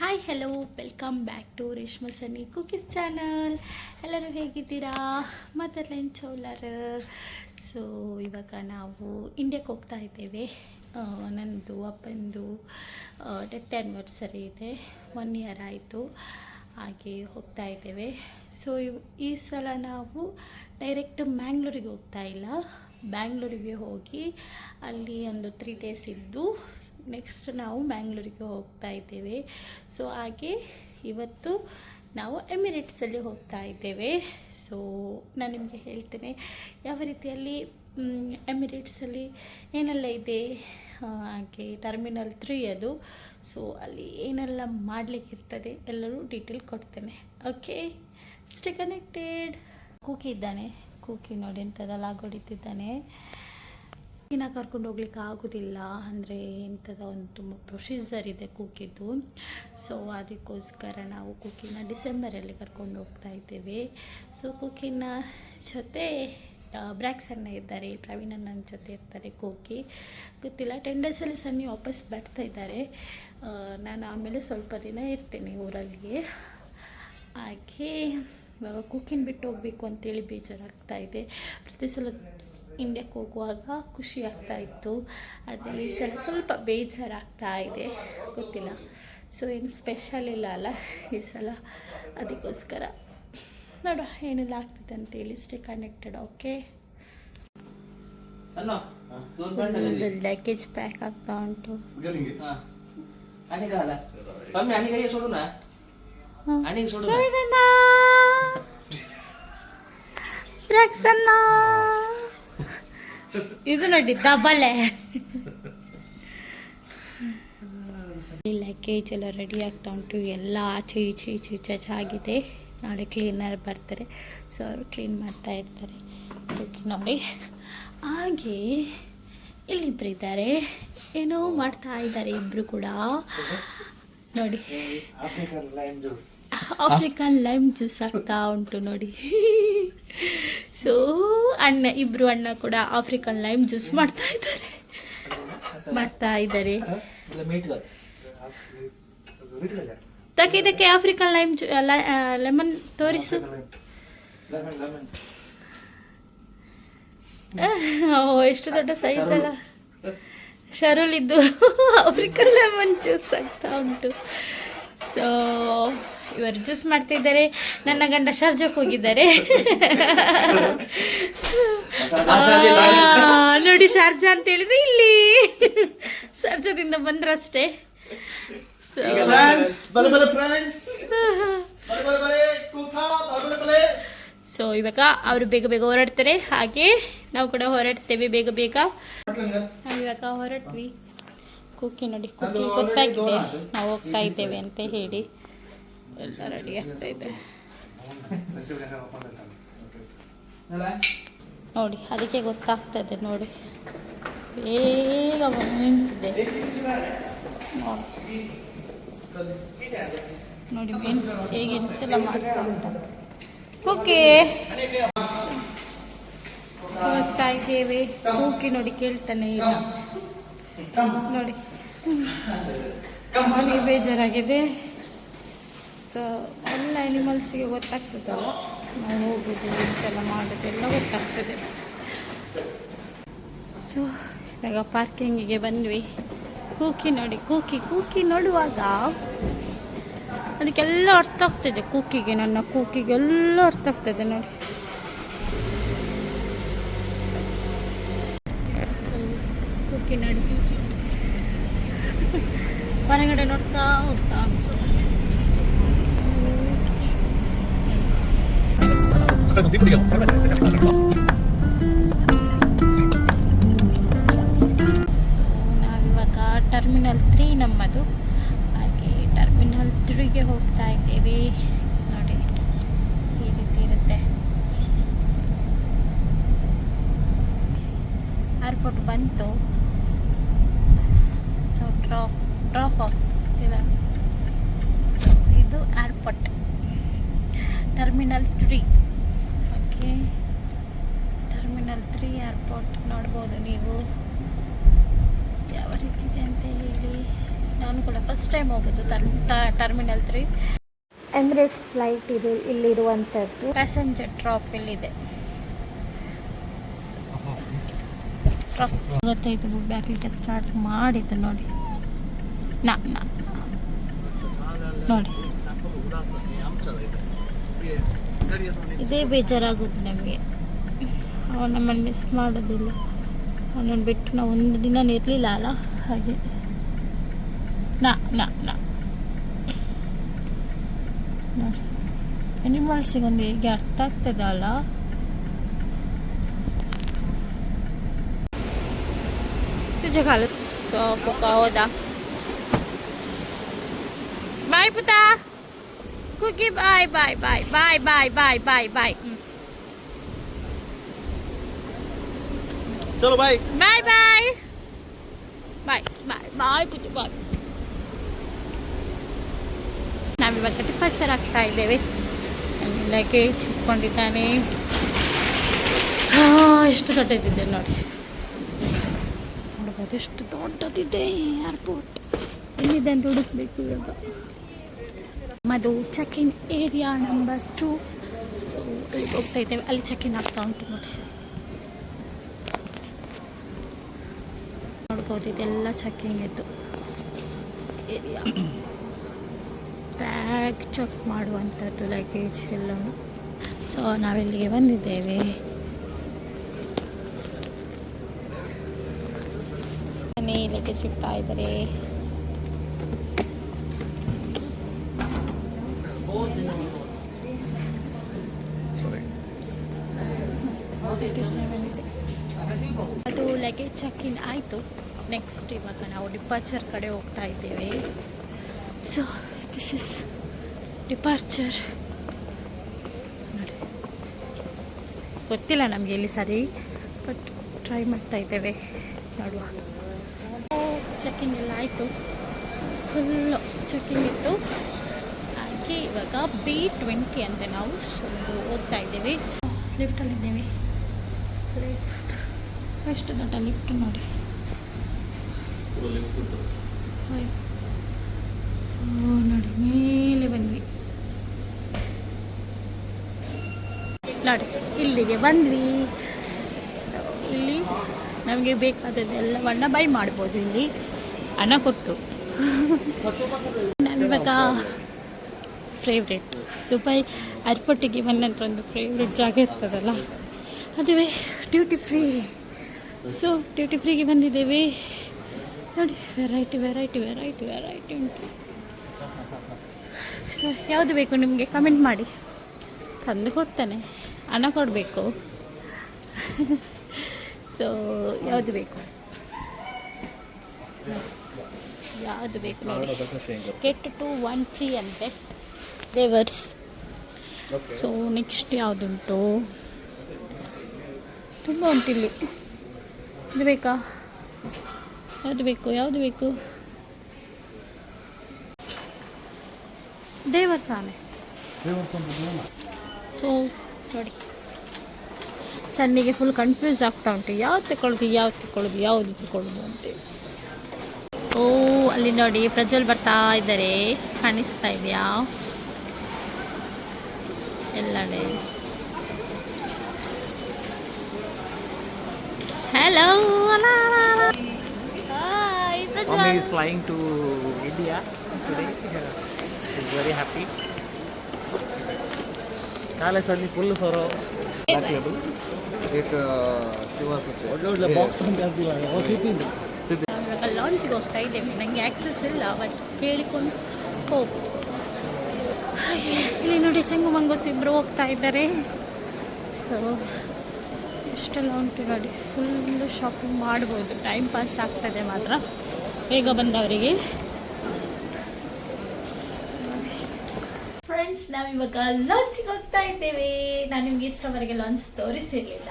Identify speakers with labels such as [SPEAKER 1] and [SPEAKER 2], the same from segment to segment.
[SPEAKER 1] Hi hello welcome back to Reshma Sunny cookies channel. ಎಲ್ಲರೂ ಹೇಗಿದ್ದೀರಾ? Motherland ಚೌಲರ್. So ಇವಾಗ ನಾವು ಇಂಡಿಯಾಕ್ಕೆ ಹೋಗ್ತಾ ಇದ್ದೇವೆ. ನನ್ನದು ಅಪ್ಪಂದು ಡೆತ್ ಆ್ಯನಿವರ್ಸರಿ ಇದೆ, 1 ಇಯರ್ ಆಯಿತು. ಹಾಗೆ ಹೋಗ್ತಾ ಇದ್ದೇವೆ. ಸೊ ಈ ಸಲ ನಾವು ಡೈರೆಕ್ಟ್ ಮ್ಯಾಂಗ್ಳೂರಿಗೆ ಹೋಗ್ತಾ ಇಲ್ಲ, ಬ್ಯಾಂಗ್ಳೂರಿಗೆ ಹೋಗಿ ಅಲ್ಲಿ ಒಂದು 3 ಡೇಸ್ ಇದ್ದು ನೆಕ್ಸ್ಟ್ ನಾವು ಮ್ಯಾಂಗ್ಳೂರಿಗೆ ಹೋಗ್ತಾ ಇದ್ದೇವೆ. ಸೊ ಹಾಗೆ ಇವತ್ತು ನಾವು ಎಮಿರೇಟ್ಸಲ್ಲಿ ಹೋಗ್ತಾ ಇದ್ದೇವೆ. ಸೊ ನಾನು ನಿಮಗೆ ಹೇಳ್ತೇನೆ ಯಾವ ರೀತಿಯಲ್ಲಿ ಎಮಿರೇಟ್ಸಲ್ಲಿ ಏನೆಲ್ಲ ಇದೆ, ಹಾಗೆ ಟರ್ಮಿನಲ್ 3 ಅದು. ಸೊ ಅಲ್ಲಿ ಏನೆಲ್ಲ ಮಾಡಲಿಕ್ಕಿರ್ತದೆ ಎಲ್ಲರೂ ಡೀಟೇಲ್ ಕೊಡ್ತೇನೆ. Okay, stay connected. ಕೂಕಿ ಇದ್ದಾನೆ, ಕೂಕಿ ನೋಡಿ ಎಂಥದ್ದೆಲ್ಲ ಹೊಡಿತಿದ್ದಾನೆ. ಕೂಕಿನ ಕರ್ಕೊಂಡು ಹೋಗ್ಲಿಕ್ಕೆ ಆಗೋದಿಲ್ಲ, ಅಂದರೆ ಎಂಥದ ಒಂದು ತುಂಬ ಪ್ರೊಸೀಜರ್ ಇದೆ ಕೂಕಿದ್ದು. ಸೊ ಅದಕ್ಕೋಸ್ಕರ ನಾವು ಕೂಕಿನ ಡಿಸೆಂಬರಲ್ಲಿ ಕರ್ಕೊಂಡು ಹೋಗ್ತಾ ಇದ್ದೇವೆ. ಸೊ ಕೂಕಿನ ಜೊತೆ ಬ್ರ್ಯಾಕ್ಸ್ ಅಣ್ಣ ಇದ್ದಾರೆ, ಪ್ರವೀಣ್ ಅಣ್ಣನ ಜೊತೆ ಇರ್ತಾರೆ ಕೂಕಿ. ಗೊತ್ತಿಲ್ಲ, 10 ಡೇಸಲ್ಲಿ ಸನ್ನಿ ವಾಪಸ್ ಬರ್ತಾ ಇದ್ದಾರೆ. ನಾನು ಆಮೇಲೆ ಸ್ವಲ್ಪ ದಿನ ಇರ್ತೇನೆ ಊರಲ್ಲಿಗೆ. ಹಾಗೆ ಇವಾಗ ಕೂಕಿನ ಬಿಟ್ಟು ಹೋಗಬೇಕು ಅಂತೇಳಿ ಬೇಜಾರಾಗ್ತಾ ಇದೆ. ಪ್ರತಿ ಸಲ ಇಂಡಿಯಾಕ್ಕೆ ಹೋಗುವಾಗ ಖುಷಿ ಆಗ್ತಾ ಇತ್ತು, ಆದರೆ ಈ ಸಲ ಸ್ವಲ್ಪ ಬೇಜಾರಾಗ್ತಾ ಇದೆ. ಗೊತ್ತಿಲ್ಲ, ಸೊ ಏನು ಸ್ಪೆಷಲ್ ಇಲ್ಲ ಅಲ್ಲ ಈ ಸಲ, ಅದಕ್ಕೋಸ್ಕರ ನೋಡುವ ಏನೆಲ್ಲ ಆಗ್ತದೆ ಅಂತೇಳಿ. Stay connected. Okay, luggage pack ಆಗ್ತಾ ಉಂಟು. ಇದು ನೋಡಿ ಡಬಲೆ ಲಗೇಜ್ ಎಲ್ಲ ರೆಡಿ ಆಗ್ತಾ ಉಂಟು. ಎಲ್ಲ ಆಚೆ ಈಚೆ ಈಚೆ ಈಚೆ ಆಗಿದೆ. ನಾಳೆ ಕ್ಲೀನರ್ ಬರ್ತಾರೆ, ಸೊ ಅವರು ಕ್ಲೀನ್ ಮಾಡ್ತಾ ಇರ್ತಾರೆ. ನೋಡಿ, ಹಾಗೆ ಇಲ್ಲಿಬ್ರು ಇದ್ದಾರೆ, ಏನೋ ಮಾಡ್ತಾ ಇದ್ದಾರೆ ಇಬ್ಬರು ಕೂಡ. ನೋಡಿ, ಆಫ್ರಿಕನ್ ಲೈಮ್ ಜ್ಯೂಸ್ ಆಗ್ತಾ ಉಂಟು ನೋಡಿ. ಸೊ ಇಬ್ಬರು ಅಣ್ಣ ಕೂಡ ಆಫ್ರಿಕನ್ ಲೈಮ್ ಜ್ಯೂಸ್ ಮಾಡ್ತಾ ಇದ್ದಾರೆ. ಇದಕ್ಕೆ ಆಫ್ರಿಕನ್ ಲೈಮ್ ಲೆಮನ್ ತೋರಿಸು. ಎಷ್ಟು ದೊಡ್ಡ ಸೈಜ್ ಅಲ್ಲ, ಶರುಲಿದ್ದು ಆಫ್ರಿಕನ್ ಲೆಮನ್ ಜ್ಯೂಸ್ ಆಗ್ತಾ ಉಂಟು. ಸೊ ಇವರು ಜ್ಯೂಸ್ ಮಾಡ್ತಾ ಇದ್ದಾರೆ. ನನ್ನ ಗಂಡ ಶಾರ್ಜಾಕ್ಕೆ ಹೋಗಿದ್ದಾರೆ. ನೋಡಿ, ಶಾರ್ಜಾ ಅಂತ ಹೇಳಿದ್ರೆ ಇಲ್ಲಿ ಶಾರ್ಜಾದಿಂದ ಬಂದ್ರಷ್ಟೇ. ಸೊ ಇವಾಗ ಅವರು ಬೇಗ ಬೇಗ ಹೊರಡ್ತಾರೆ, ಹಾಗೆ ನಾವು ಕೂಡ ಹೊರಡ್ತೇವೆ ಬೇಗ ಬೇಗ. ನಾವು ಇವಾಗ ಹೊರಟ್ವಿ. ಕುಕ್ಕಿ ನೋಡಿ, ಕುಕ್ಕಿ ಗೊತ್ತಾಗಿದೆ ನಾವು ಹೋಗ್ತಾ ಇದ್ದೇವೆ ಅಂತ ಹೇಳಿ. ಎಲ್ಲ ರೆಡಿ ಆಗ್ತಾ ಇದೆ ನೋಡಿ, ಅದಕ್ಕೆ ಗೊತ್ತಾಗ್ತದೆ ನೋಡಿ. ಬೇಗ ನಿಂತಿದೆ ನೋಡಿ, ಮೀನು ಹೇಗೆ ಎಂತೆಲ್ಲ ಮಾಡ್ತಾ ಉಂಟು. ಕುಕ್ಕಿ ಹೋಗ್ತಾ ಇದ್ದೇವೆ. ಕುಕ್ಕಿ ನೋಡಿ ಕೇಳ್ತಾನೆ ಇಲ್ಲ ನೋಡಿ, ಅವನಿಗೆ ಬೇಜಾರಾಗಿದೆ. ಸೊ ಎಲ್ಲ ಅನಿಮಲ್ಸಿಗೆ ಗೊತ್ತಾಗ್ತದಲ್ಲ, ನಾವು ಹೋಗೋದು ಎಂತೆಲ್ಲ ಮಾಡೋದು ಎಲ್ಲ ಗೊತ್ತಾಗ್ತದೆ. ಸೊ ಇವಾಗ ಪಾರ್ಕಿಂಗಿಗೆ ಬಂದ್ವಿ. ಕೂಕಿ ನೋಡಿ, ಕೂಕಿ ನೋಡುವಾಗ ಅದಕ್ಕೆಲ್ಲ ಅರ್ಥ ಆಗ್ತದೆ. ಕೂಕಿಗೆ, ನನ್ನ ಕೂಕಿಗೆಲ್ಲ ಅರ್ಥ ಆಗ್ತದೆ ನೋಡಿ. ಕೂಕಿ ನೋಡಿ ಹೊರಗಡೆ ನೋಡ್ತಾ ಹೋಗ್ತಾ ಉಂಟು. ನಾವಿವಾಗ ಟರ್ಮಿನಲ್ 3 ನಮ್ಮದು, ಹಾಗೆ ಟರ್ಮಿನಲ್ 3ಗೆ ಹೋಗ್ತಾ ಇದ್ದೇವೆ. ನೋಡಿ, ಈ ರೀತಿ ಇರುತ್ತೆ. ಏರ್ಪೋರ್ಟ್ ಬಂತು. ಸೊ ಡ್ರಾಪ್ ಆಫ್ ಇದೆ. ಸೊ ಇದು airport terminal 3. Okay, terminal 3 airport ನೋಡ್ಬೋದು ನೀವು ಯಾವ ರೀತಿ ಇದೆ ಅಂತ ಹೇಳಿ. ನಾನು ಕೂಡ ಫಸ್ಟ್ ಟೈಮ್ ಹೋಗೋದು ಟರ್ಮಿನಲ್ 3. ಎಮಿರೇಟ್ಸ್ ಫ್ಲೈಟ್ ಇದು ಇಲ್ಲಿರುವಂಥದ್ದು. ಪ್ಯಾಸೆಂಜರ್ ಡ್ರಾಪ್ ಇಲ್ಲಿದೆ. ಗೊತ್ತಾಯ್ತು, ಗುಡ್ ಹಾಕಲಿಕ್ಕೆ ಸ್ಟಾರ್ಟ್ ಮಾಡಿದ್ದು ನೋಡಿ. ನೋಡಿ ಇದೇ ಬೇಜಾರಾಗೋದು ನಮಗೆ. ಅವನು ನಮ್ಮನ್ನು ಮಿಸ್ ಮಾಡೋದಿಲ್ಲ. ಅವನನ್ನು ಬಿಟ್ಟು ನಾವು ಒಂದು ದಿನ ಇರಲಿಲ್ಲ ಅಲ್ಲ, ಹಾಗೆ ನೋಡಿ ಎನಿಮಲ್ಸಿಗೆ ಒಂದು ಹೇಗೆ ಅರ್ಥ ಆಗ್ತದೆ ಅಲ್ಲ. ಸೊ ಕುಕ್ಕ ಹೋದ. ಬಾಯ್ ಪುತ ಕುಕ್ಕಿ, ಬಾಯ್ ಬಾಯ್ ಬಾಯ್ ಬಾಯ್ ಬಾಯ್ ಬಾಯ್ ಬಾಯ್ ಬಾಯ್.
[SPEAKER 2] ಚಲೋ ಬಾಯ್
[SPEAKER 1] ಬಾಯ್ ಬಾಯ್ ಬಾಯ್ ಬಾಯ್ ಬಾಯ್ ಪುಟ್ಟು ಬಾಯ್. ನಾವಿವಾಗ ಡಿಪಾರ್ಚರ್ ಆಗ್ತಾ ಇದ್ದೇವೆ. ಲಗೇಜ್ ಇಟ್ಕೊಂಡಿದ್ದಾನೆ. ಎಷ್ಟು ದೊಡ್ಡದಿದೆ ನೋಡಿ, ನೋಡ್ಬೋದು ಎಷ್ಟು ದೊಡ್ಡದಿದೆ ಏರ್ಪೋರ್ಟ್. ಎಲ್ಲಿದೆ ಅಂತ ಹುಡುಕ್ಬೇಕು ಇವಾಗ. ಅದು check in area number 2. So ಅಲ್ಲಿಗೆ ಹೋಗ್ತಾ ಇದ್ದೇವೆ. ಅಲ್ಲಿ ಚೆಕ್ ಇನ್ ಆಗ್ತಾ ಉಂಟು ನೋಡಿ, ನೋಡ್ಬೋದು. ಇದೆಲ್ಲ ಚೆಕ್ಕಿಂಗ್ ಇತ್ತು ಏರಿಯಾ. ಬ್ಯಾಗ್ ಚೆಕ್ ಮಾಡುವಂಥದ್ದು, ಲಗೇಜ್ ಎಲ್ಲವೂ. ಸೊ ನಾವಿಲ್ಲಿಗೆ ಬಂದಿದ್ದೇವೆ. ಲಗೇಜ್ ಇಡ್ತಾ ಇದ್ದಾರೆ. ಅದು ಲಗೇಜ್ ಚೆಕ್ ಇನ್ ಆಯಿತು. ನೆಕ್ಸ್ಟ್ ಇವಾಗ ನಾವು ಡಿಪಾರ್ಚರ್ ಕಡೆ ಹೋಗ್ತಾ ಇದ್ದೇವೆ. So this is departure. ನೋಡಿ, ಗೊತ್ತಿಲ್ಲ ನಮಗೆ ಇಲ್ಲಿ ಸರಿ, ಬಟ್ ಟ್ರೈ ಮಾಡ್ತಾ ಇದ್ದೇವೆ, ನೋಡುವ. ಚೆಕ್ಕಿಂಗ್ ಎಲ್ಲ ಆಯಿತು, ಫುಲ್ಲು ಚೆಕ್ಕಿಂಗ್ ಇತ್ತು. ಹಾಗೆ ಇವಾಗ B20 ಅಂತ ನಾವು ಹೋಗ್ತಾ ಇದ್ದೇವೆ. ಲಿಫ್ಟಲ್ಲಿದ್ದೇವೆ. ಲಿಫ್ಟ್ ಎಷ್ಟು ದೊಡ್ಡ ಲಿಫ್ಟ್ ನೋಡಿ. ನೋಡಿ ಮೇಲೆ ಬಂದ್ವಿ. ನೋಡಿ ಇಲ್ಲಿಗೆ ಬಂದ್ವಿ. ಇಲ್ಲಿ ನಮಗೆ ಬೇಕಾದದ್ದೆಲ್ಲವನ್ನ ಬೈ ಮಾಡ್ಬೋದು ಇಲ್ಲಿ ಹಣ ಕೊಟ್ಟು. ನಾವಿವಾಗ ಫೇವ್ರೇಟ್ ದುಬೈ ಏರ್ಪೋರ್ಟಿಗೆ ಬಂದಂಥ ಒಂದು ಫೇವ್ರೇಟ್ ಜಾಗ ಇರ್ತದಲ್ಲ, ಅದುವೇ ಡ್ಯೂಟಿ ಫ್ರೀ. ಸೊ ಡ್ಯೂಟಿ ಫ್ರೀಗೆ ಬಂದಿದ್ದೇವೆ. ನೋಡಿ ವೆರೈಟಿ ವೆರೈಟಿ ವೆರೈಟಿ ವೆರೈಟಿ ಉಂಟು. ಸೊ ಯಾವುದು ಬೇಕು ನಿಮಗೆ ಕಮೆಂಟ್ ಮಾಡಿ, ತಂದು ಕೊಡ್ತಾನೆ, ಹಣ ಕೊಡಬೇಕು. ಸೊ ಯಾವುದು ಬೇಕು ನೋಡಿ. get to 1 free ಅಂತೆ ದೇವರ್ಸ್. ಸೊ ನೆಕ್ಸ್ಟ್ ಯಾವುದುಂಟು, ತುಂಬ ಉಂಟಿಲ್ಲಿ. ಇದು ಬೇಕಾ, ಯಾವುದು ಬೇಕು ದೇವರ್ಸ್ ಆನೆ. ಸೊ ನೋಡಿ ಸನ್ನಿಗೆ ಫುಲ್ ಕನ್ಫ್ಯೂಸ್ ಆಗ್ತಾ ಉಂಟು, ಯಾವ್ದು ತಗೊಳ್ಳೋದು ಅಂತೇಳಿ. ಓ ಅಲ್ಲಿ ನೋಡಿ ಪ್ರಜ್ವಲ್ ಬರ್ತಾ ಇದ್ದಾರೆ, ಕಾಣಿಸ್ತಾ ಇದೆಯಾ ಎಲ್ಲಡೆ? Hello, hi Prajwal.
[SPEAKER 2] Mommy is flying to India today. She's very happy. काले सनी फुल सरो एक ಒಳ್ಳೆ ಬಾಕ್ಸ್ ಅಂತ ಅಂತಿಲ್ಲ
[SPEAKER 1] ಇವಾಗ ಲಾಂಚಿಗೆ ಹೋಗ್ತಾ ಇದ್ದೇವೆ. ನನಗೆ ಆ್ಯಕ್ಸಸ್ ಇಲ್ಲ, ಬಟ್ ಕೇಳಿಕೊಂಡು ಹೋಗು. ಹಾಗೆ ಇಲ್ಲಿ ನೋಡಿ ಚೆಂಗು ಮಂಗೋಸ್ ಇಬ್ಬರು ಹೋಗ್ತಾ ಇದ್ದಾರೆ. ಸೊ ಇಷ್ಟೆಲ್ಲ ಉಂಟು ನೋಡಿ, ಫುಲ್ಲು ಶಾಪಿಂಗ್ ಮಾಡ್ಬೋದು. ಟೈಮ್ ಪಾಸ್ ಆಗ್ತದೆ ಮಾತ್ರ ಬೇಗ ಬಂದವರಿಗೆ. ಫ್ರೆಂಡ್ಸ್, ನಾವಿವಾಗ ಲಾಂಚಿಗೆ ಹೋಗ್ತಾ ಇದ್ದೇವೆ. ನಾನು ನಿಮಗೆ ಇಷ್ಟವರೆಗೆ ಲಾಂಚ್ ತೋರಿಸಿರಲಿಲ್ಲ.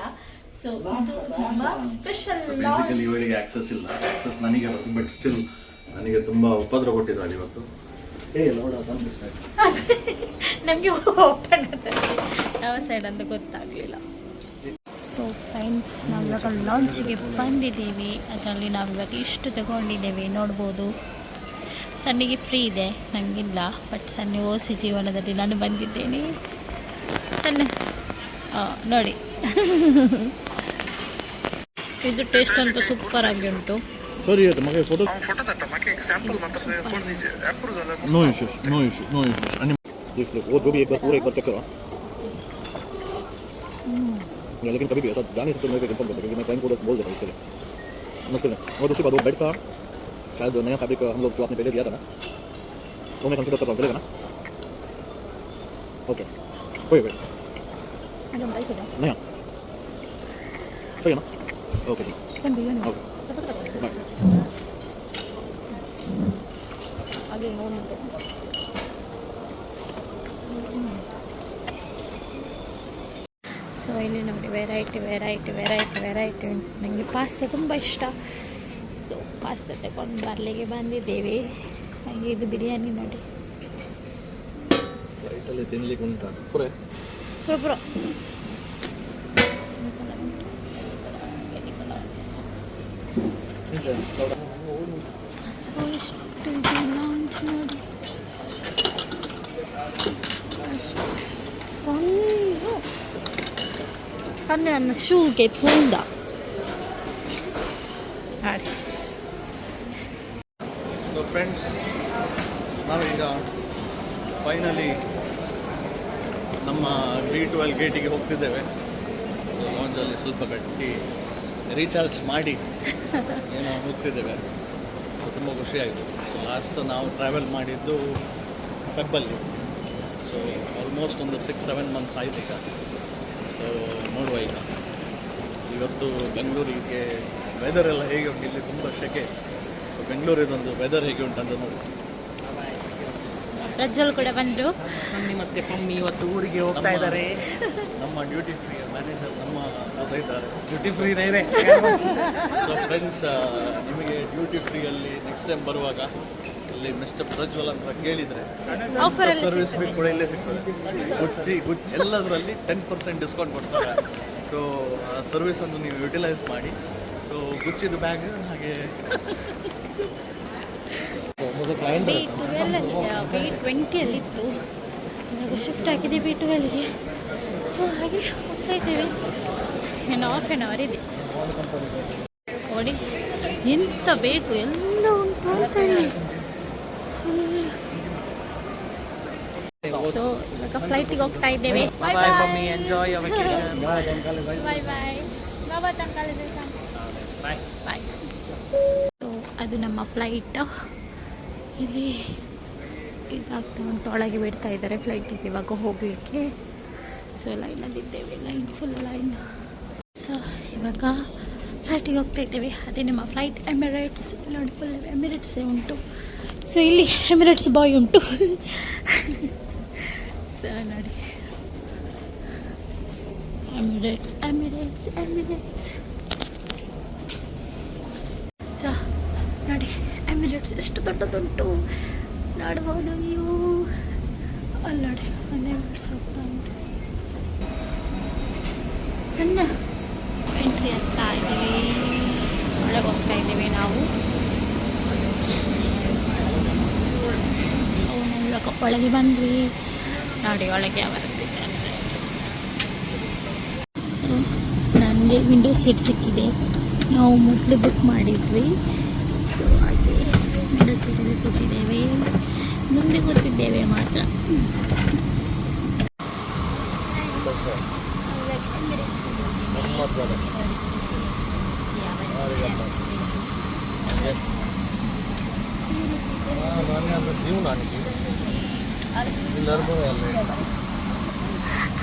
[SPEAKER 1] ಸೊ ಇದು ನಮ್ಮ ಸ್ಪೆಷಲ್ ಲಾಂಚ್.
[SPEAKER 3] ಇವರಿಗೆ ಆಕ್ಸೆಸ್ ಇಲ್ಲ, ಆಕ್ಸೆಸ್ ನನಗೆ ಇರುತ್ತೆ, ಬಟ್ ಸ್ಟಿಲ್ ನನಗೆ ತುಂಬಾ ಉಪದ್ರ ಕೊಟ್ಟಿದ್ದಾರೆ ಇವತ್ತು.
[SPEAKER 1] ನಮಗೆ ಓಪನ್ ಆಗ್ತದೆ ಯಾವ ಸೈಡ್ ಅಂತ ಗೊತ್ತಾಗಲಿಲ್ಲ. ಸೊ ಫ್ರೆಂಡ್ಸ್, ನಾವಿವಾಗ ಲಾಂಚಿಗೆ ಬಂದಿದ್ದೇವೆ. ಅದರಲ್ಲಿ ನಾವಿವಾಗ ಇಷ್ಟು ತಗೊಂಡಿದ್ದೇವೆ ನೋಡ್ಬೋದು. ಸನ್ನಿಗೆ ಫ್ರೀ ಇದೆ, ನನಗಿಲ್ಲ. ಬಟ್ ಸನ್ನಿ ಓಸಿ ಜೀವನದಲ್ಲಿ ನಾನು ಬಂದಿದ್ದೇನೆ. ಸಣ್ಣ ನೋಡಿ ಇದು ಟೇಸ್ಟ್ ಅಂತೂ ಸೂಪರ್ ಆಗಿ ಉಂಟು.
[SPEAKER 3] सर ये मगे फोटो
[SPEAKER 4] फोटो तट्टा माके एक सैंपल मात्र फोन दीजिए अप्रूव झाला
[SPEAKER 3] नो इश्यूज नो इश्यूज आणि प्लीज वो जो भी एक बार पूरा एक बार चेक करो लेकिन कभी भी ऐसा जा नहीं सकते मेरे को कंफर्म करते क्योंकि मैं टाइम कोड बोल देता हूँ इसके लिए मुश्किल है. और दूसरी बात वो बेड का शायद नया फैब्रिक हम लोग जो आपने पहले दिया था ना वो मैं कंसिडर कर रहा हूँ, चलेगा ना? ओके कोई वेट नहीं सही है ना? ओके जी ओके बाय.
[SPEAKER 1] ಸೊ ಇಲ್ಲಿ ನೋಡಿ ವೆರೈಟಿ ಉಂಟು. ನನಗೆ ಪಾಸ್ತಾ ತುಂಬ ಇಷ್ಟ. ಸೊ ಪಾಸ್ತಾ ತಗೊಂಡು ಬರ್ಲಿಕ್ಕೆ ಬಂದಿದ್ದೇವೆ. ಹಾಗೆ ಇದು ಬಿರಿಯಾನಿ ನೋಡಿ
[SPEAKER 3] ಫ್ಲೈಟಲ್ಲಿ ತಿನ್ಲಿಕ್ಕೆ ಉಂಟಾ ಪುರೇ
[SPEAKER 1] ಪುರ ಎಷ್ಟು ಜನ ಅಂತ ನೋಡಿ. ಸಣ್ಣ ನನ್ನ ಶೂಗೆ ಪೂಂದ ನೋಡಿ.
[SPEAKER 3] ಸೊ ಫ್ರೆಂಡ್ಸ್, ನಾವೀಗ ಫೈನಲಿ ನಮ್ಮ B12 ಗೇಟಿಗೆ ಹೋಗ್ತಿದ್ದೇವೆ. ಲಾಂಜಲ್ಲಿ ಸ್ವಲ್ಪ ಗಟ್ಟಿ ರೀಚಾರ್ಜ್ ಮಾಡಿ ಏನೋ ಹೋಗ್ತಿದ್ದೇವೆ. ತುಂಬ ಖುಷಿಯಾಯಿತು. ಸೊ ಲಾಸ್ಟ್ ನಾವು ಟ್ರಾವೆಲ್ ಮಾಡಿದ್ದು ಫೆಬ್ಬಲ್ಲಿ. ಸೊ ಆಲ್ಮೋಸ್ಟ್ ಒಂದು 6-7 ಮಂತ್ಸ್ ಆಯ್ತು ಈಗ. ಸೊ ನೋಡುವ ಈಗ ಇವತ್ತು ಬೆಂಗಳೂರಿಗೆ ವೆದರ್ ಎಲ್ಲ ಹೇಗೆ ಉಂಟು. ಇಲ್ಲಿ ತುಂಬ ಸೆಕೆ. ಸೊ ಬೆಂಗಳೂರಿದೊಂದು ವೆದರ್ ಹೇಗೆ ಉಂಟು ಅಂತ ನೋಡಿ.
[SPEAKER 1] ಪ್ರಜ್ವಲ್ ಕೂಡ ಬಂದರು.
[SPEAKER 2] ಮತ್ತೆ ಮಮ್ಮಿ ಇವತ್ತು ಊರಿಗೆ ಹೋಗ್ತಾ ಇದ್ದಾರೆ.
[SPEAKER 3] ನಮ್ಮ ಡ್ಯೂಟಿ ಫ್ರೀ ಮ್ಯಾನೇಜರ್ ನಮ್ಮ ಜೊತೆ ಇದ್ದಾರೆ.
[SPEAKER 2] ಡ್ಯೂಟಿ ಫ್ರೀ ಇದೆ.
[SPEAKER 3] ಸೊ ಫ್ರೆಂಡ್ಸ್, ನಿಮಗೆ ಡ್ಯೂಟಿ ಫ್ರೀಯಲ್ಲಿ ನೆಕ್ಸ್ಟ್ ಟೈಮ್ ಬರುವಾಗ ಇಲ್ಲಿ ಮಿಸ್ಟರ್ ಪ್ರಜ್ವಲ್ ಅಂತ ಕೇಳಿದರೆ ಸರ್ವಿಸ್ ಬಿಲ್ ಕೂಡ ಇಲ್ಲೇ ಸಿಗ್ತದೆ. ಗುಚ್ಚಿ ಎಲ್ಲದರಲ್ಲಿ 10% ಡಿಸ್ಕೌಂಟ್ ಕೊಡ್ತಾರೆ. ಸೊ ಆ ಸರ್ವಿಸನ್ನು ನೀವು ಯುಟಿಲೈಸ್ ಮಾಡಿ. ಸೊ ಗುಚ್ಚಿದು ಬ್ಯಾಗ್ ಹಾಗೆ
[SPEAKER 1] B20 ಇವಾಗ ಶಿಫ್ಟ್ ಆಗಿದೆ B12ಗೆ. ಸೊ ಹಾಗೆ ಹೋಗ್ತಾ ಇದ್ದೇವೆ. ಇನ್ನು ಹಾಫ್ ಆನ್ ಅವರ್ ಇದೆ. ನೋಡಿ ಎಂತ ಬೇಕು ಎಲ್ಲ ಉಂಟು ಅಂತ ಹೇಳಿ. ಸೊ ಇವಾಗ ಫ್ಲೈಟಿಗೆ ಹೋಗ್ತಾ ಇದ್ದೇವೆ. Bye
[SPEAKER 2] mummy, enjoy your vacation.
[SPEAKER 1] Bye bye. So ಅದು ನಮ್ಮ ಫ್ಲೈಟ್ ಇಲ್ಲಿ ಇದಾಗ್ತಾ ಉಂಟು. ಒಳಗೆ ಬಿಡ್ತಾ ಇದ್ದಾರೆ ಫ್ಲೈಟಿಗೆ ಇವಾಗ ಹೋಗಲಿಕ್ಕೆ. ಸೊ ಲೈನಲ್ಲಿದ್ದೇವೆ, ಫುಲ್ ಲೈನ್. ಸೊ ಇವಾಗ ಫ್ಲೈಟಿಗೆ ಹೋಗ್ತಾ ಇದ್ದೇವೆ. ಅದೇ ನಮ್ಮ ಫ್ಲೈಟ್ ಎಮಿರೇಟ್ಸ್. ನೋಡಿ ಫುಲ್ ಎಮಿರೇಟ್ಸೇ ಉಂಟು. ಸೊ ಇಲ್ಲಿ ಎಮಿರೇಟ್ಸ್ ಬಾಯ್ ಉಂಟು. ಸೊ ನೋಡಿ ಎಮಿರೇಟ್ಸ್. ಸೊ ನೋಡಿ ಎಮಿರೇಟ್ಸ್ ಎಷ್ಟು ದೊಡ್ಡದುಂಟು ನೋಡ್ಬೋದು ನೀವು. ಅಲ್ಲಿ ನೋಡಿ ಒಂದು ಎಮಿರೇಟ್ಸ್ ಹೋಗ್ತಾ ಉಂಟು. ಸಣ್ಣ ಎಂಟ್ರಿ ಆಗ್ತಾ ಇದ್ದೀವಿ. ಒಳಗೆ ಹೋಗ್ತಾ ಇದ್ದೀವಿ ನಾವು. ಇವಾಗ ಒಳಗೆ ಬಂದ್ವಿ ನೋಡಿ. ಒಳಗೆ ಬರುತ್ತಿದ್ದಾರೆ. ಸೊ ನನಗೆ ವಿಂಡೋ ಸೀಟ್ ಸಿಕ್ಕಿದೆ. ನಾವು ಮೊದಲು ಬುಕ್ ಮಾಡಿದ್ವಿ. ಸೊ ಹಾಗೆ ವಿಂಡೋ ಸೀಟಲ್ಲಿ ಕೂತಿದ್ದೇವೆ. ಮುಂದೆ ಕೂತಿದ್ದೇವೆ ಮಾತ್ರ.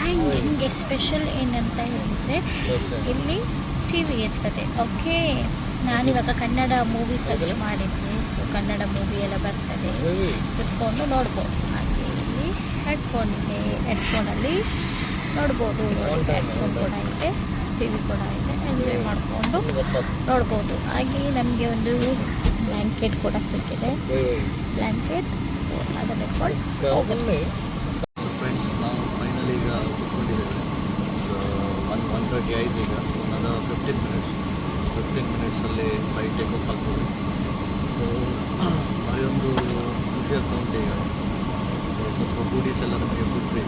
[SPEAKER 1] ಆ್ಯಂಡ್ ನಿಮಗೆ ಸ್ಪೆಷಲ್ ಏನಂತ ಹೇಳಿದರೆ ಇಲ್ಲಿ TV ಇರ್ತದೆ. ಓಕೆ, ನಾನಿವಾಗ ಕನ್ನಡ ಮೂವಿ ಸರ್ಚ್ ಮಾಡಿದ್ದೆ. ಸೊ ಕನ್ನಡ ಮೂವಿ ಎಲ್ಲ ಬರ್ತದೆ, ಕುತ್ಕೊಂಡು ನೋಡ್ಬೋದು. ಹಾಗೆ ಇಲ್ಲಿ ಹೆಡ್ಫೋನ್ ಇದೆ. ಹೆಡ್ಫೋನಲ್ಲಿ ನೋಡ್ಬೋದು. ಹೆಡ್ಫೋನ್ ಕೂಡ ಇದೆ, TV ಕೂಡ ಇದೆ. ಎಂಜಾಯ್ ಮಾಡಿಕೊಂಡು ನೋಡ್ಬೋದು. ಹಾಗೆ ನಮಗೆ ಒಂದು ಬ್ಲ್ಯಾಂಕೆಟ್ ಕೂಡ ಸಿಕ್ಕಿದೆ. ಬ್ಲ್ಯಾಂಕೆಟ್ ಅದನ್ನು ಇಟ್ಕೊಂಡು ಹೋಗುತ್ತೆ.
[SPEAKER 3] ಫ್ರೆಂಡ್ಸ್, ನಾವು ಫೈನಲಿ ಈಗ ಕೂತ್ಕೊಂಡಿದ್ದೇವೆ. ಸೊ 1:30 ಆಯ್ತು ಈಗ. ಒಂದು 15 ಮಿನಿಟ್ಸಲ್ಲಿ ಫ್ಲೈಟ್ ಟೇಕ್ ಆಫ್ ಆಗ್ತದೆ. ಸೊ ಅದೊಂದು ಇಯರ್ ಕೌಂಟ್ ಈಗ. ಸ್ವಲ್ಪ ಟೂರಿಸ್ ಎಲ್ಲ ನಮಗೆ ಬಿಟ್ಟರೆ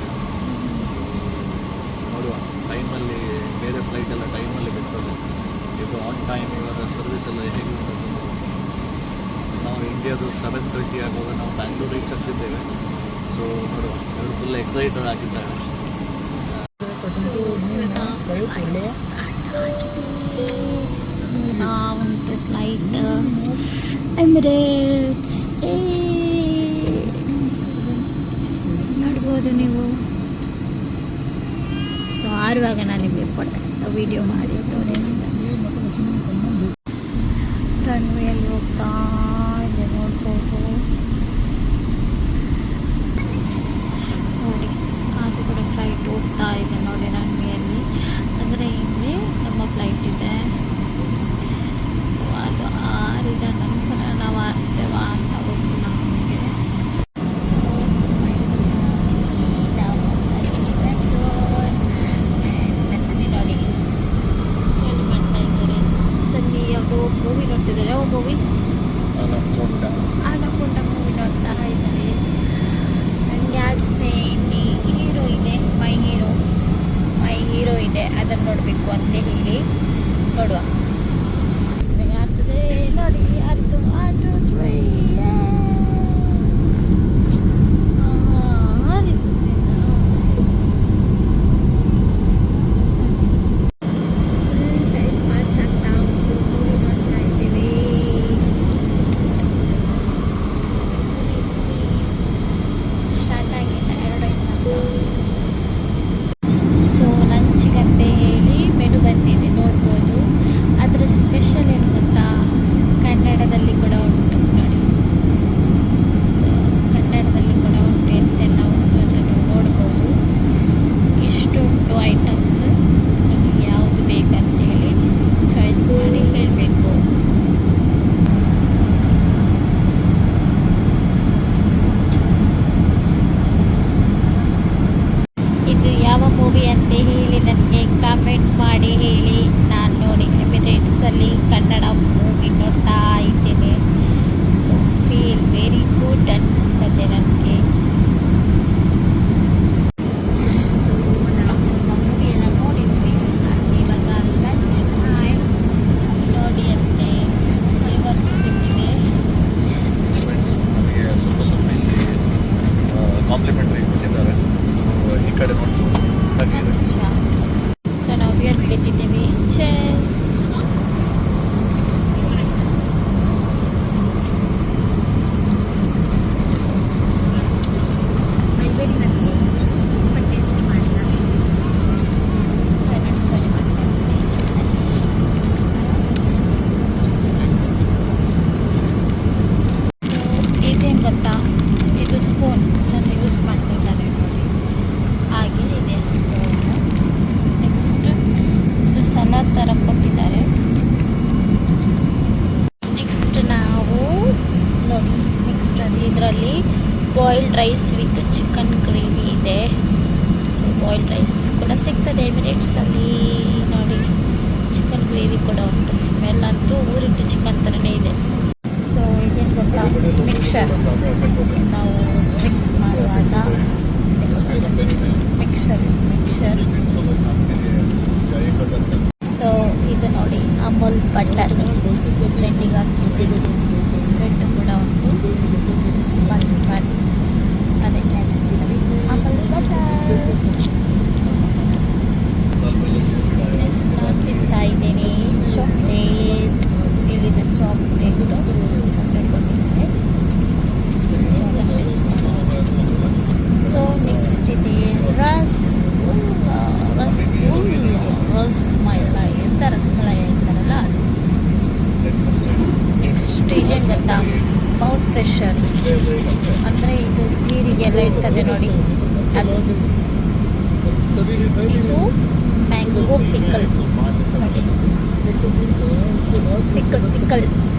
[SPEAKER 3] ನೋಡುವ ಟೈಮಲ್ಲಿ ಬೇರೆ ಫ್ಲೈಟ್ ಎಲ್ಲ ಟೈಮಲ್ಲಿ ಬಿಡ್ತದೆ. ಇದು ಆನ್ ಟೈಮ್ ಇವರ ಸರ್ವಿಸ್ ಎಲ್ಲ ಹೇಗೆ ಉಂಟು. ನಾವು ಇಂಡಿಯಾದು 7:30 ಆಗುವಾಗ ನಾವು ಬ್ಯಾಂಗ್ಳೂರು ರೀಚ್ ಆಗ್ತಿದ್ದೇವೆ. ಸೊ ನೋಡುವ, ಇವರು ಫುಲ್ ಎಕ್ಸೈಟೆಡ್ ಆಗಿದ್ದಾರೆ.
[SPEAKER 1] ಉಂಟು ಫ್ಲೈಟ್ ಎಮಿರೇಟ್ಸ್. ನೋಡ್ಬೋದು ನೀವು. ಸೊ ಆರುವಾಗ ನಾನು ನಿಮಗೆ ವಿಡಿಯೋ ಮಾಡಿ ತೋರಿಸಿದೆ. ರನ್ವೇಯಲ್ಲಿ ಹೋಗ್ತಾ ಇದೆ ನೋಡ್ಬೋದು. ನೋಡಿ ಅದು ಕೂಡ ಫ್ಲೈಟ್ ಹೋಗ್ತಾ ಇದೆ ನೋಡಿ ರನ್ವೇಯಲ್ಲಿ. ಅಂದರೆ ಇಲ್ಲಿ ನಮ್ಮ ಫ್ಲೈಟ್ ಇದೆ. ಸೊ ಅದು ಆರಿದ ನಂತರ ನಾವು ಆರ್ತೇವ ಅಂತ ಗೊತ್ತು ನಮಗೆ. ಸೊ ಸನ್ನಿ ನೋಡಿ ಚಳಿ ಮಾಡ್ತಾ ಇದ್ದಾರೆ. ಸನ್ನಿ ಯಾವುದೋ ಮೂವಿ ನೋಡ್ತಿದ್ದಾರೆ. ಯಾವ ಮೂವಿ? ಆನಕೊಂಡ ಮೂವಿ ನೋಡ್ತಾ ಇದ್ದಾರೆ. ನನಗೆ ಆಸೆ ಹೀರೋ ಇದೆ, ಮೈ ಹೀರೋ ಇದೆ, ಅದನ್ನು ನೋಡಬೇಕು ಅಂತ ಹೇಳಿ ನೋಡುವ. ಆಗ್ತದೆ ನೋಡಿ. ಅದು ಪಾಸ್ ಆಗ್ತಾ ಉಂಟು. ಮೂವಿ ನೋಡ್ತಾ ಇದ್ದೀವಿ. ಸ್ಟಾರ್ಟ್ ಆಗಿಲ್ಲ, 2 ವಯಸ್ಸಾಗ್ತಾ. ಸೊ ಲಂಚ್ಗಂತ ಹೇಳಿ ಮೆನು ಬಂದಿದೆ ನೋಡ್ಬೋದು. ಅದರ ಸ್ಪೆಷಲ್ ಏನು ಗೊತ್ತಾ? ಕನ್ನಡದಲ್ಲಿ ಕೂಡ ಉಂಟು ನೋಡಿ. ಸೊ ಕನ್ನಡದಲ್ಲಿ ಕೂಡ ಉಂಟು, ಎಂತೆಲ್ಲ ಉಂಟು ಅಂತ ನೀವು ನೋಡ್ಬೋದು. ಇಷ್ಟುಂಟು ಐಟಮ್ಸ್. ನಿಮಗೆ ಯಾವುದು ಬೇಕಂತೇಳಿ ಚಾಯ್ಸ್ ಮಾಡಿ ಹೇಳಬೇಕು. ಇದು ಯಾವ ಮೂವಿ ಅಂತ ಹೇಳಿ ನನಗೆ ಕಾಮೆಂಟ್ ಮಾಡಿ ಹೇಳಿ. ನಾನು ನೋಡಿ ಎಮಿರೇಟ್ಸಲ್ಲಿ ಕನ್ನಡ ಮೂವಿ ನೋಡ್ತಾ ಇದ್ದೇನೆ. ಸೊ ಫೀಲ್ ವೆರಿ ಗುಡ್ ಅನ್ನಿಸ್ತದೆ ನನಗೆ. ಸೊ ನಾವು ಸ್ವಲ್ಪ ಮೂವಿ ಎಲ್ಲ ನೋಡಿದ್ವಿ. ಹಾಗೆ ಇವಾಗ ಲಂಚ್ ಟೈಮ್ ನೋಡಿ ಅಂತೆ ಫ್ಲೇವರ್ಸ್ ಸಿಕ್ಕಿದೆ.
[SPEAKER 3] ನಮಗೆ ಸ್ವಲ್ಪ ಇಲ್ಲಿ ಕಾಂಪ್ಲಿಮೆಂಟ್ರಿ ಕೊಟ್ಟಿದ್ದಾರೆ. ಈ ಕಡೆ ನೋಡ್ಬೋದು ಹಾಗೆ
[SPEAKER 1] ಒಂದು ನಿಮಿಷ. ಸೊ ನಾವು ಬಿಯರ್ ಕುಡಿತಿದ್ದೇವೆ. ಚೆಸ್. ಮೈಬೇಡಿ ನನಗೆ ಸ್ವಲ್ಪ ಟೇಸ್ಟ್ ಮಾಡಿಲ್ಲ ಅಷ್ಟೇ. ಕನ್ನಡ ಚಾಲಿ ಮಾಡಿದ್ದಾರೆ ಅಲ್ಲಿ. ಸೊ ಇದೇನು ಗೊತ್ತಾ? ಇದು ಸ್ಪೂನ್ ಸಣ್ಣ ಯೂಸ್ ಮಾಡ್ತಿದ್ದಾರೆ ನೋಡಿ. ಹಾಗೆ ಇದೆ ಸ್ಪೂನ್. ನೆಕ್ಸ್ಟ್ ಇದು ಸಲಾಡ್ ಥರ ಕೊಟ್ಟಿದ್ದಾರೆ. ನೆಕ್ಸ್ಟ್ ನಾವು ನೋಡಿ ಇದರಲ್ಲಿ boiled rice with chicken gravy ಇದೆ. ಸೊ ಬಾಯ್ಲ್ಡ್ ರೈಸ್ ಕೂಡ ಸಿಗ್ತದೆ ಎಮಿರೇಟ್ಸಲ್ಲಿ ನೋಡಿ. ಚಿಕನ್ ಗ್ರೇವಿ ಕೂಡ ಉಂಟು. ಸ್ಮೆಲ್ ಅಂತೂ ಊರಿದ್ದು ಚಿಕನ್ ಥರನೇ ಇದೆ. ಸೊ ಇದೇನು ಗೊತ್ತಾ? ಮಿಕ್ಸರ್. ನಾವು ಮಿಕ್ಸ್ ಮಾಡುವಾಗ ಮಿಕ್ಸರ್. ಸೊ ಇದು ನೋಡಿ ಅಮೂಲ್ ಬಟರ್ ಬ್ರೆಡ್ಡಿಗೆ ಹಾಕಿ ಬ್ರೆಡ್ ಕೂಡ ಉಂಟು. ಬನ್ ಅದಕ್ಕೆ ಹಾಕಿದ್ದಾರೆ ಅಮೂಲ್ ಬಟರ್. ನೆಕ್ಸ್ಟ್ ನಾನು ತಿಂತಾ ಇದ್ದೀನಿ ಚಾಕ್ಲೇಟ್. ಇಲ್ಲಿದು ಚಾಕ್ಲೇಟ್ ಕೊಟ್ಟಿದ್ದಾರೆ. ಸೊ ಅದನ್ನು ಟೇಸ್ಟ್ ಮಾಡಿ. ಸೊ ನೆಕ್ಸ್ಟ್ ಇದೆ ರಸ್ಮಲೈ ಅಂತ ರಸ್ಮಲೈ ಅಂತಾರಲ್ಲ ಅದು. ನೆಕ್ಸ್ಟ್ ಇದೇನು ಗೊತ್ತಾ? Mouth fresher. ಅಂದರೆ ಇದು ಜೀರಿಗೆ ಎಲ್ಲ ಇರ್ತದೆ ನೋಡಿ ಅದು. ಇದು ಮ್ಯಾಂಗೋ ಪಿಕಲ್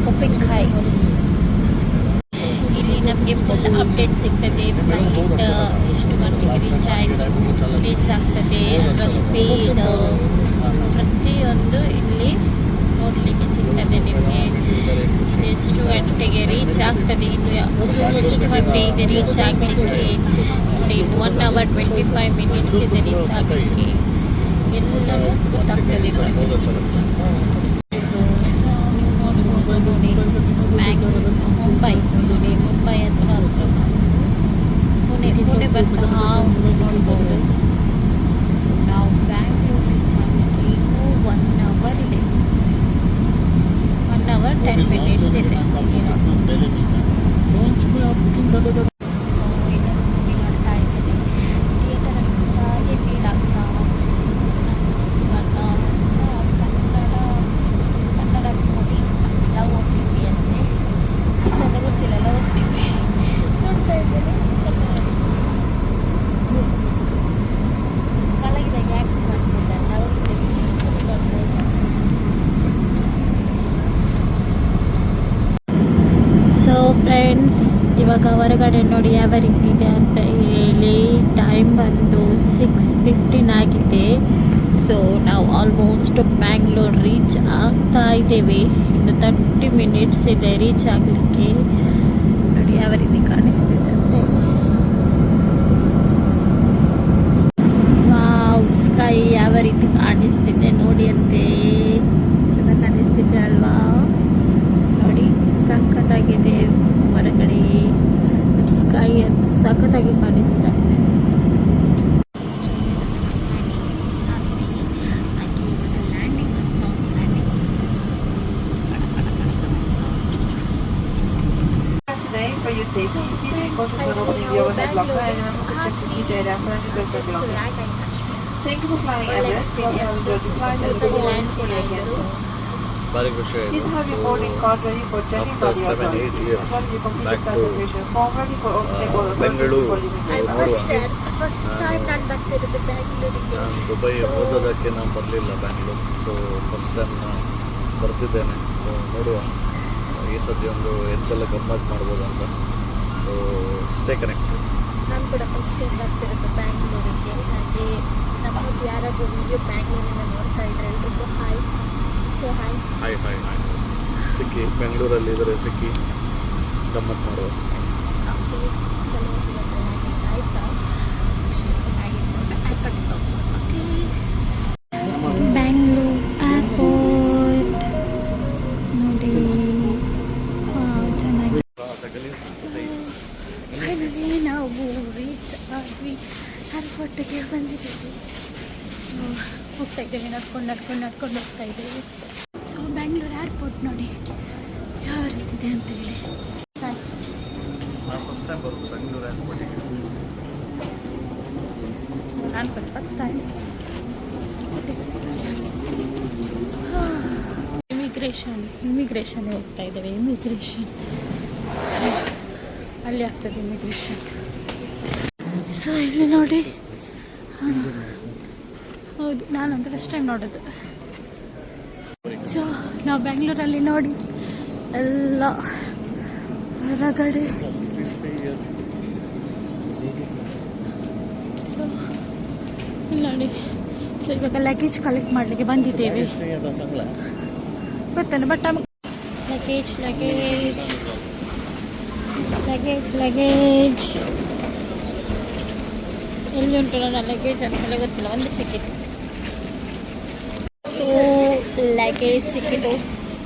[SPEAKER 1] ಉಪ್ಪಿನಕಾಯಿ. ಇಲ್ಲಿ ನಮಗೆ ಫುಲ್ ಅಪ್ಡೇಟ್ ಸಿಗ್ತದೆ. ಫ್ಲೈಟ್ ಎಷ್ಟು ಗಂಟೆಗೆ ರೀಚ್ ಆಗ್ತದೆ, ಸ್ಪೀಡ್ ಪ್ರತಿಯೊಂದು ಇಲ್ಲಿ ನೋಡಲಿಕ್ಕೆ ಸಿಗ್ತದೆ ನಿಮಗೆ. ಎಷ್ಟು ಗಂಟೆಗೆ ರೀಚ್ ಆಗ್ತದೆ, ಇನ್ನು ಎಷ್ಟು ಗಂಟೆ ಇದೆ ರೀಚ್ ಆಗಲಿಕ್ಕೆ, ನೋಡಿ ಇನ್ನು 1 hour 25 minutes ಇದೆ ರೀಚ್ ಆಗಲಿಕ್ಕೆ, ಎಲ್ಲವೂ ಗೊತ್ತಾಗ್ತದೆ ನೋಡಿ. ಸೊ ನೀವು ನೋಡ್ಬೋದು ನೋಡಿ, ಬ್ಯಾಂಗ್ಳೂರು ಮುಂಬೈ ನೋಡಿ, ಮುಂಬೈ ಹತ್ರ ಪುಣೆ ಬರ್ತಾ ನೋಡ್ಬೋದು. ಸೊ ನಾವು ಬ್ಯಾಂಗ್ಳೂರು ರೀಚ್ ಆಗಲಿಕ್ಕೆ ಇನ್ನೂ 1 hour ಇದೆ, 1 hour 10 minutes ಇದೆ. ಸೊ ಇಲ್ಲಿ ಮೂವಿ ನೋಡ್ತಾ ಇದ್ದೀನಿ, ಥಿಯೇಟರ್ ಹಾಗೆ ಫೀಲ್ ಆಗ್ತಾ ಇವಾಗ ಕನ್ನಡ ಮೂವಿ ಲವ್ OTT ಅಂತೆ, ಅದೆಲ್ಲ ಗೊತ್ತಿಲ್ಲ, ಲವ್ OTT ನೋಡ್ತಾ ಇದ್ದೇನೆ. ಮಲಗಿದಾಗ ಯಾಕೆ ಮಾಡ್ತಿದ್ದಲ್ಲ ನೋಡ್ತಾ ಇದ್ದೆ. ಸೊ ಫ್ರೆಂಡ್ಸ್, ಇವಾಗ ಹೊರಗಡೆ ನೋಡಿ ಯಾವ ರೀತಿ ಇದೆ ಅಂತ ಹೇಳಿ. ಟೈಮ್ ಬಂದು 6:15 ಆಗಿದೆ. ಸೊ ನಾವು ಆಲ್ಮೋಸ್ಟ್ ಬ್ಯಾಂಗ್ಳೂರ್ ರೀಚ್ ಆಗ್ತಾ ಇದ್ದೇವೆ. ಇನ್ನು 30 minutes ಇದೆ ರೀಚ್ ಆಗಲಿಕ್ಕೆ. ನೋಡಿ ಯಾವ ರೀತಿ ಕಾಣಿಸ್ತಿದೆ ಅಂತ ಹೇಳಿ. ವಾವ್, ಸ್ಕೈ ಯಾವ ರೀತಿ ಕಾಣಿಸ್ತಿದೆ ನೋಡಿ ಅಂತೆ, ಚೆನ್ನಾಗಿ ಕಾಣಿಸ್ತಿದೆ ಅಲ್ವಾ? ನೋಡಿ ಸಖತ್ತಾಗಿದೆ, ಹೊರಗಡೆ ಸ್ಕೈ ಅಂತ ಸಖತ್ತಾಗಿ ಕಾಣಿಸ್ತಾ ಇದೆ.
[SPEAKER 5] Thank you for flying Emirates.
[SPEAKER 3] ಭಾರಿ ಖುಷಿ ಆಯಿತು.
[SPEAKER 5] Please have your boarding card ready for checking
[SPEAKER 3] After
[SPEAKER 5] for the
[SPEAKER 3] 7-8 years back to
[SPEAKER 5] form ready for opening
[SPEAKER 3] Bengaluru ನೋಡುವ.
[SPEAKER 1] ಫಸ್ಟ್ ಟೈಮ್ ನಾನು ಬರ್ತಿರೋದು ಬ್ಯಾಂಗ್ಳೂರಿಗೆ.
[SPEAKER 3] ನಾನು ದುಬೈ ಓದೋದಕ್ಕೆ ನಾನು ಬರಲಿಲ್ಲ ಬ್ಯಾಂಗ್ಳೂರು. ಸೊ ಫಸ್ಟ್ ಟೈಮ್ ನಾನು ಬರ್ತಿದ್ದೇನೆ. ಸೊ ನೋಡುವ ಈ ಸತಿ ಒಂದು ಎಂತೆಲ್ಲ ಗಮ್ಮತ್ ಮಾಡ್ಬೋದು ಅಂತ. So stay connected.
[SPEAKER 1] ನಾನು ಕೂಡ ಫಸ್ಟ್ ಟೈಮ್ ಬರ್ತಿರೋದು ಬ್ಯಾಂಗ್ಳೂರಿಗೆ. ಹಾಗೆ ನಮ್ಮದು ಯಾರಾದರೂ ವಿಡಿಯೋ ಬ್ಯಾಂಗ್ಳೂರಿಂದ ನೋಡ್ತಾ ಇದ್ರೆ ಎಲ್ರಿಗೂ hi. So hi
[SPEAKER 3] hi hi hi. ಸಿಕ್ಕಿ ಬೆಂಗಳೂರಲ್ಲಿ ಇದ್ರೆ ಸಿಕ್ಕಿ ಗಮ್ಮತ್ ಮಾಡುವ.
[SPEAKER 1] ಓಕೆ ಚಲೋ ಆಯಿತಾ? ಓಕೆ, ಬ್ಯಾಂಗ್ಳೂರ್ ಏರ್ಪೋರ್ಟ್ ನೋಡಿ, ಚೆನ್ನಾಗಿ. ಫೈನಲಿ ನಾವು ರೀಚ್ ಆದ್ವಿ, ಏರ್ಪೋರ್ಟಿಗೆ ಬಂದಿದ್ದೀವಿ. ಸೊ ಹೋಗ್ತಾ ಇದ್ದೇವೆ, ನಡ್ಕೊಂಡು ಹೋಗ್ತಾ ಇದ್ದೇವೆ. ಸೊ ಬ್ಯಾಂಗ್ಳೂರ್ ಏರ್ಪೋರ್ಟ್ ನೋಡಿ ಯಾವ ರೀತಿ ಇದೆ ಅಂತ ಹೇಳಿ.
[SPEAKER 3] ನಾನು ಫಸ್ಟ್ ಟೈಮ್ ಬರೋದು ಬೆಂಗಳೂರು ಏರ್ಪೋರ್ಟಿಗೆ.
[SPEAKER 1] ನಾನು ಕೂಡ ಫಸ್ಟ್ ಟೈಮ್. ಇಮಿಗ್ರೇಷನ್ಗೆ ಹೋಗ್ತಾ ಇದ್ದೇವೆ. ಇಮಿಗ್ರೇಷನ್ ಅಲ್ಲಿ ಆಗ್ತದೆ ಇಮಿಗ್ರೇಷನ್. ಸೊ ಇಲ್ಲಿ ನೋಡಿ, ಹೌದು ನಾನಂತೂ ಫಸ್ಟ್ ಟೈಮ್ ನೋಡೋದು. ಸೊ ನಾವು ಬ್ಯಾಂಗ್ಳೂರಲ್ಲಿ ನೋಡಿ ಎಲ್ಲ ಹೊರಗಡೆ. ಸೊ ಇಲ್ಲಿ ನೋಡಿ, ಸೊ ಇವಾಗ ಲಗೇಜ್ ಕಲೆಕ್ಟ್ ಮಾಡಲಿಕ್ಕೆ ಬಂದಿದ್ದೇವೆ. ಗೊತ್ತಲ್ಲ, ಬಟ್ ಲಗೇಜ್ ಎಲ್ಲಿ ಉಂಟು ನನ್ನ ಲಗೇಜ್ ಅಂತೆಲ್ಲ ಗೊತ್ತಿಲ್ಲ. ಒಂದು ಸಿಕ್ಕಿತು. ಸೊ ಲಗೇಜ್ ಸಿಕ್ಕಿತು.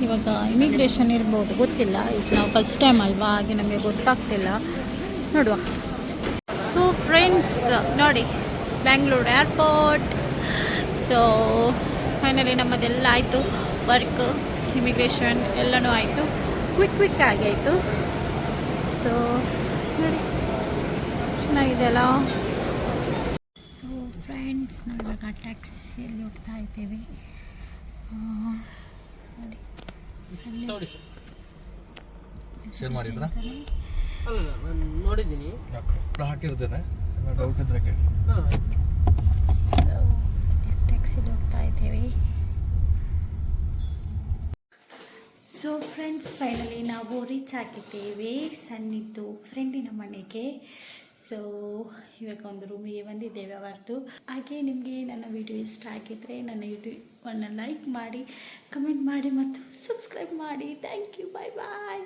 [SPEAKER 1] ಇವಾಗ ಇಮಿಗ್ರೇಷನ್ ಇರ್ಬೋದು, ಗೊತ್ತಿಲ್ಲ. ಈಗ ನಾವು ಫಸ್ಟ್ ಟೈಮ್ ಅಲ್ವಾ, ಹಾಗೆ ನಮಗೆ ಗೊತ್ತಾಗ್ತಿಲ್ಲ. ನೋಡುವ. ಸೊ ಫ್ರೆಂಡ್ಸ್ ನೋಡಿ, ಬ್ಯಾಂಗ್ಳೂರ್ ಏರ್ಪೋರ್ಟ್. ಸೊ ಫೈನಲಿ ನಮ್ಮದೆಲ್ಲ ಆಯಿತು, ವರ್ಕ್, ಇಮಿಗ್ರೇಷನ್ ಎಲ್ಲನೂ ಆಯಿತು. ಕ್ವಿಕ್ ಆಗಿ ಆಯಿತು. ಸೊ ನೋಡಿ ಚೆನ್ನಾಗಿದೆ ಅಲ್ಲ. ಸೊ ಫ್ರೆಂಡ್ಸ್, ನಾವು ಇವಾಗ ಟ್ಯಾಕ್ಸಿಯಲ್ಲಿ ಹೋಗ್ತಾ ಇದ್ದೇವೆ. ನೋಡಿ
[SPEAKER 3] ಶೇರ್ ಮಾಡಿದ್ರಾ?
[SPEAKER 2] ಅಲ್ಲ ನಾನು ನೋಡಿದ್ದೀನಿ,
[SPEAKER 3] ಹಾಕಿರ್ತೇನೆ, ಡೌಟ್ ಇದ್ರೆ ಕೇಳಿ.
[SPEAKER 1] ಟ್ಯಾಕ್ಸಿಲಿ ಹೋಗ್ತಾ ಇದ್ದೇವೆ. ಸೊ ಫ್ರೆಂಡ್ಸ್, ಫೈನಲಿ ನಾವು ರೀಚ್ ಆಗಿದ್ದೇವೆ ಸನ್ನಿದ್ದು ಫ್ರೆಂಡಿನ ಮನೆಗೆ. ಸೊ ಇವಾಗ ಒಂದು ರೂಮಿಗೆ ಬಂದಿದ್ದೇವೆ ಅವತ್ತು. ಹಾಗೆ ನಿಮಗೆ ನನ್ನ ವಿಡಿಯೋ ಇಷ್ಟ ಆಗಿದ್ದರೆ ನನ್ನ ಯೂಟ್ಯೂಬನ್ನು ಲೈಕ್ ಮಾಡಿ, ಕಮೆಂಟ್ ಮಾಡಿ ಮತ್ತು ಸಬ್ಸ್ಕ್ರೈಬ್ ಮಾಡಿ. Thank you. Bye bye.